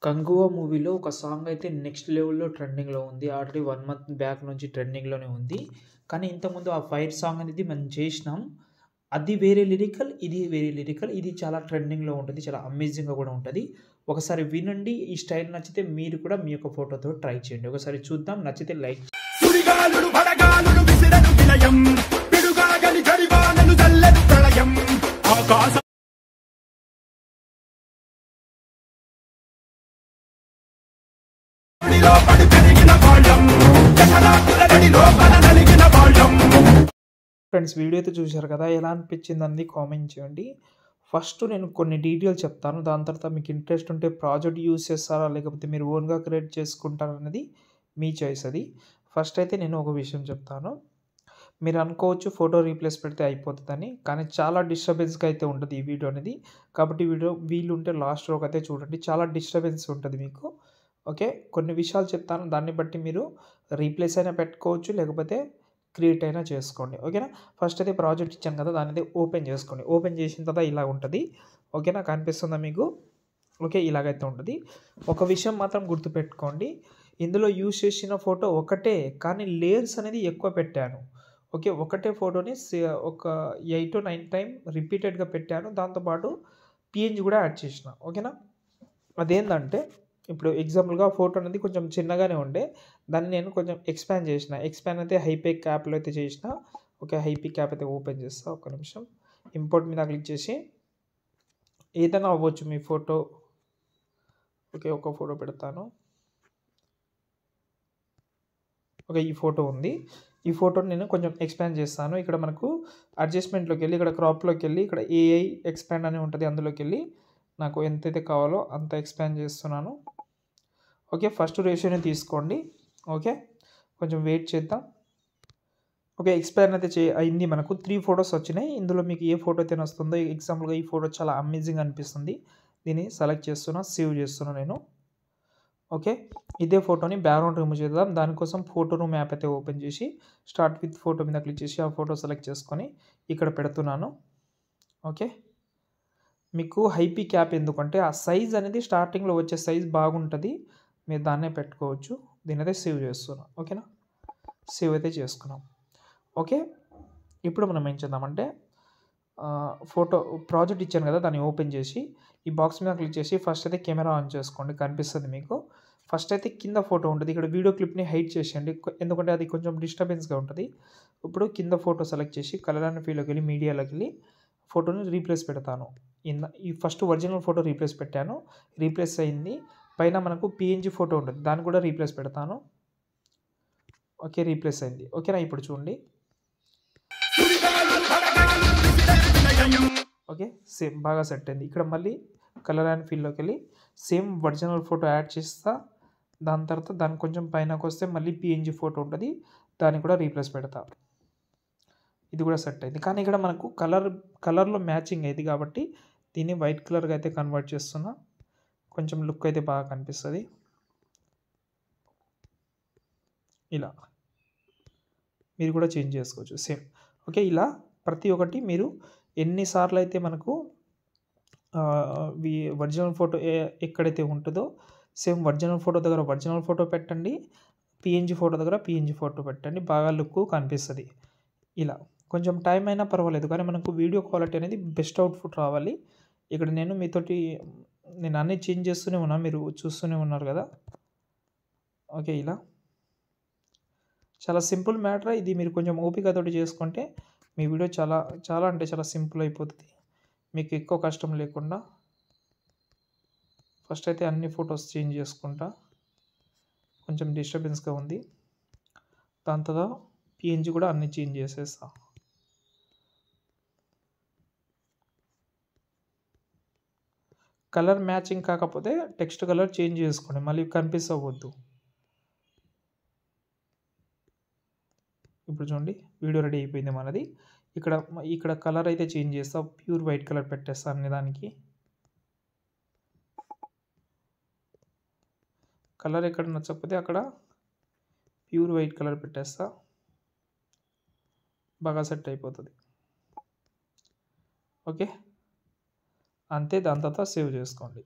'కంగువ' మూవీలో ఒక సాంగ్ అయితే నెక్స్ట్ లెవెల్‌లో ట్రెండింగ్‌లో ఉంది. ఆల్రెడీ 1 మంత్ బ్యాక్ నుంచి ట్రెండింగ్‌లోనే ఉంది. కానీ ఇంతకుముందు ఆ ఫైర్ సాంగ్ అనేది మనం చేసినాం. అది వేరే లిరికల్, ఇది వేరే లిరికల్. ఇది చాలా ట్రెండింగ్‌లో ఉంటది. చాలా అమేజింగ్‌గా కూడా ఉంటది. ఒకసారి వినండి. ఈ స్టైల్ నచ్చితే మీరు కూడా మీ యొక్క ఫోటోతో ట్రై చేయండి. ఒకసారి చూద్దాం. నచ్చితే లైక్ సుడిగాలులు బడగాలులు విసిరెను విలయం పిడుగాగని జడివానలు జల్లెను ప్రళయం ఆకాశ పడిలో పడి పెరిగిన బాల్యం జగనాకుల నడిలో బల నలిగిన బాల్యం. ఫ్రెండ్స్, వీడియో అయితే చూశారు కదా! ఎలా అనిపించిందనేది కామెంట్ చేయండి. ఫస్ట్ నేను కొన్ని డీటెయిల్స్ చెప్తాను. దాని తర్వాత మీకు ఇంట్రెస్ట్ ఉంటే ప్రాజెక్ట్ యూజ్ చేస్తారా? లేకపోతే మీరు ఓన్‌గా క్రియేట్ చేసుకుంటారనేది మీ చాయిస్ అది. ఫస్ట్ అయితే నేను ఒక విషయం చెప్తాను. మీరు అనుకోవచ్చు ఫోటో రీప్లేస్ పెడితే అయిపోతదని. కానీ చాలా డిస్టర్బెన్స్‌గా అయితే ఉంటది ఈ వీడియో అనేది. కాబట్టి వీడియో వీలుంటే లాస్ట్ వరకు అయితే చూడండి. చాలా డిస్టర్బెన్స్ ఉంటది మీకు. ఓకే. కొన్ని విషయాలు చెప్తాను. దాన్ని బట్టి మీరు రీప్లేస్ అయినా పెట్టుకోవచ్చు. లేకపోతే క్రియేట్ అయినా చేసుకోండి. ఓకేనా? ఫస్ట్ అయితే ప్రాజెక్ట్ ఇచ్చాను కదా! దాన్నయితే ఓపెన్ చేసుకోండి. ఓపెన్ చేసిన తర్వాత ఇలా ఉంటది. ఓకేనా? కనిపిస్తుందా మీకు? ఓకే. ఇలాగైతే ఉంటది. ఒక విషయం మాత్రం గుర్తుపెట్టుకోండి. ఇందులో యూజ్ చేసిన ఫోటో ఒకటే. కానీ లేయర్స్ అనేది ఎక్కువ పెట్టాను. ఓకే. ఒకటే ఫోటోని ఒక 8-9 టైమ్ రిపీటెడ్‌గా పెట్టాను. దాంతో పాటు పీఎన్‌జీ కూడా యాడ్ చేసిన. ఓకేనా? అదేందంటే ఇప్పుడు ఎగ్జాంపుల్‌గా ఫోటో అనేది కొంచెం చిన్నగానే ఉండే. దాన్ని నేను కొంచెం ఎక్స్‌పాండ్ చేసిన. ఎక్స్‌పాండ్ అయితే హైపిక్ యాప్‌లో అయితే చేసిన. ఓకే. హైపిక్ యాప్ అయితే ఓపెన్ చేస్తా. ఒక్క నిమిషం. ఇంపోర్ట్ మీద క్లిక్ చేసి ఏదైనా అవ్వచ్చు మీ ఫోటో. ఓకే. ఒక ఫోటో పెడతాను. ఓకే. ఈ ఫోటో ఉంది. ఈ ఫోటోని నేను కొంచెం ఎక్స్‌పాండ్ చేస్తాను. ఇక్కడ మనకు అడ్జస్ట్‌మెంట్‌లోకెళ్ళి ఇక్కడ క్రాప్‌లోకెళ్ళి ఇక్కడ ఏఐ ఎక్స్‌పాండ్ అని ఉంటది. అందులోకెళ్ళి నాకు ఎంతైతే కావాలో అంత ఎక్స్‌పాండ్ చేస్తున్నాను. ఓకే. ఫస్ట్ రేషియోని తీసుకోండి. ఓకే. కొంచెం వెయిట్ చేద్దాం. ఓకే. ఎక్స్‌పాండ్ అయితే అయింది. మనకు 3 ఫోటోస్ వచ్చినాయి. ఇందులో మీకు ఏ ఫోటో అయితే నచ్చుతుందో ఎగ్జాంపుల్‌గా ఈ ఫోటో చాలా అమేజింగ్ అనిపిస్తుంది. దీన్ని సెలెక్ట్ చేస్తున్నా. సేవ్ చేస్తున్నా నేను. ఓకే. ఇదే ఫోటోని బ్యాక్‌గ్రౌండ్ రిమూవ్ చేద్దాం. దానికోసం ఫోటో రూమ్ యాప్ అయితే ఓపెన్ చేసి స్టార్ట్ విత్ ఫోటో మీద క్లిక్ చేసి ఆ ఫోటో సెలెక్ట్ చేసుకొని ఇక్కడ పెడుతున్నాను. ఓకే. మీకు హైపిక్ యాప్ ఎందుకంటే ఆ సైజ్ అనేది స్టార్టింగ్‌లో వచ్చే సైజ్ బాగుంటది. మీరు దాన్నే పెట్టుకోవచ్చు. దీన్నైతే సేవ్ చేస్తున్నా. ఓకేనా? సేవ్ అయితే చేసుకున్నాం. ఓకే. ఇప్పుడు మనం ఏం చేద్దామంటే ఫోటో ప్రాజెక్ట్ ఇచ్చాను కదా! దాన్ని ఓపెన్ చేసి ఈ బాక్స్ మీద క్లిక్ చేసి ఫస్ట్ అయితే కెమెరా ఆన్ చేసుకోండి. కనిపిస్తది మీకు. ఫస్ట్ అయితే కింద ఫోటో ఉంటది. ఇక్కడ వీడియో క్లిప్‌ని హైడ్ చేసేయండి. ఎందుకంటే అది కొంచెం డిస్టర్బెన్స్‌గా ఉంటది. ఇప్పుడు కింద ఫోటో సెలెక్ట్ చేసి కలర్ అండ్ ఫీల్డ్‌లోకెళ్ళి మీడియాలోకెళ్ళి ఫోటోని రీప్లేస్ పెడతాను. ఈ ఫస్ట్ ఒరిజినల్ ఫోటో రీప్లేస్ పెట్టాను. రీప్లేస్ అయింది. పైన మనకు పీఎన్‌జీ ఫోటో ఉంటది. దాన్ని కూడా రీప్లేస్ పెడతాను. ఓకే. రీప్లేస్ అయింది. ఓకేనా? ఇప్పుడు చూడండి. సుడిగాలులు బడగాలులు విసిరెను విలయం ఓకే. సేమ్ బాగా సెట్ అయింది. ఇక్కడ మళ్ళీ కలర్ అండ్ ఫీల్డ్‌లోకెళ్ళి సేమ్ ఒరిజినల్ ఫోటో యాడ్ చేస్తా. దాని తర్వాత దానికి కొంచెం పైనకొస్తే మళ్ళీ పీఎన్‌జీ ఫోటో ఉంటది. దాన్ని కూడా రీప్లేస్ పెడతా. ఇది కూడా సెట్ అయింది. కానీ ఇక్కడ మనకు కలర్‌లో మ్యాచింగ్ అయ్యిద్ది కాబట్టి దీన్ని వైట్ కలర్‌గా అయితే కన్వర్ట్ చేస్తున్నా. కొంచెం లుక్ అయితే బాగా కనిపిస్తది. ఇలా మీరు కూడా చేంజ్ చేసుకోవచ్చు సేమ్. ఓకే. ఇలా ప్రతి ఒక్కటి మీరు ఎన్ని సార్లు అయితే మనకు ఒరిజినల్ ఫోటో ఎక్కడైతే ఉంటదో సేమ్ ఒరిజినల్ ఫోటో దగ్గర ఒరిజినల్ ఫోటో పెట్టండి. పీఎన్‌జీ ఫోటో దగ్గర పీఎన్‌జీ ఫోటో పెట్టండి. బాగా లుక్ కనిపిస్తది. ఇలా కొంచెం టైం అయినా పర్వాలేదు. కానీ మనకు వీడియో క్వాలిటీ అనేది బెస్ట్ అవుట్‌పుట్ రావాలి. ఇక్కడ నేను అన్నీ చేంజ్ చేస్తూనే ఉన్నా. మీరు చూస్తూనే ఉన్నారు కదా! ఓకే. ఇలా చాలా సింపుల్ మ్యాటర్. ఇది మీరు కొంచెం ఓపికతోటి చేసుకుంటే మీ వీడియో చాలా చాలా అంటే చాలా సింపుల్ అయిపోతది. మీకు ఎక్కువ కష్టం లేకుండా. ఫస్ట్ అయితే అన్ని ఫోటోస్ చేంజ్ చేసుకుంటా. కొంచెం డిస్టర్బెన్స్‌గా ఉంది. దాని తర్వాత పీఎన్‌జీ కూడా అన్నీ చేంజ్ చేసేస్తా. కలర్ మ్యాచింగ్ కాకపోతే టెక్స్ట్ కలర్ చేంజ్ చేసుకోండి. మళ్ళీ కన్‌ఫ్యూజ్ అవ్వద్దు. ఇప్పుడు చూడండి వీడియో రెడీ అయిపోయింది మనది. ఇక్కడ కలర్ అయితే చేంజ్ చేస్తా. ప్యూర్ వైట్ కలర్ పెట్టేస్తా అన్ని దానికి. కలర్ ఎక్కడ నచ్చకపోతే అక్కడ ప్యూర్ వైట్ కలర్ పెట్టేస్తా. బాగా సెట్ అయిపోతది. ఓకే. అంతే. దాని తర్వాత సేవ్ చేసుకోండి.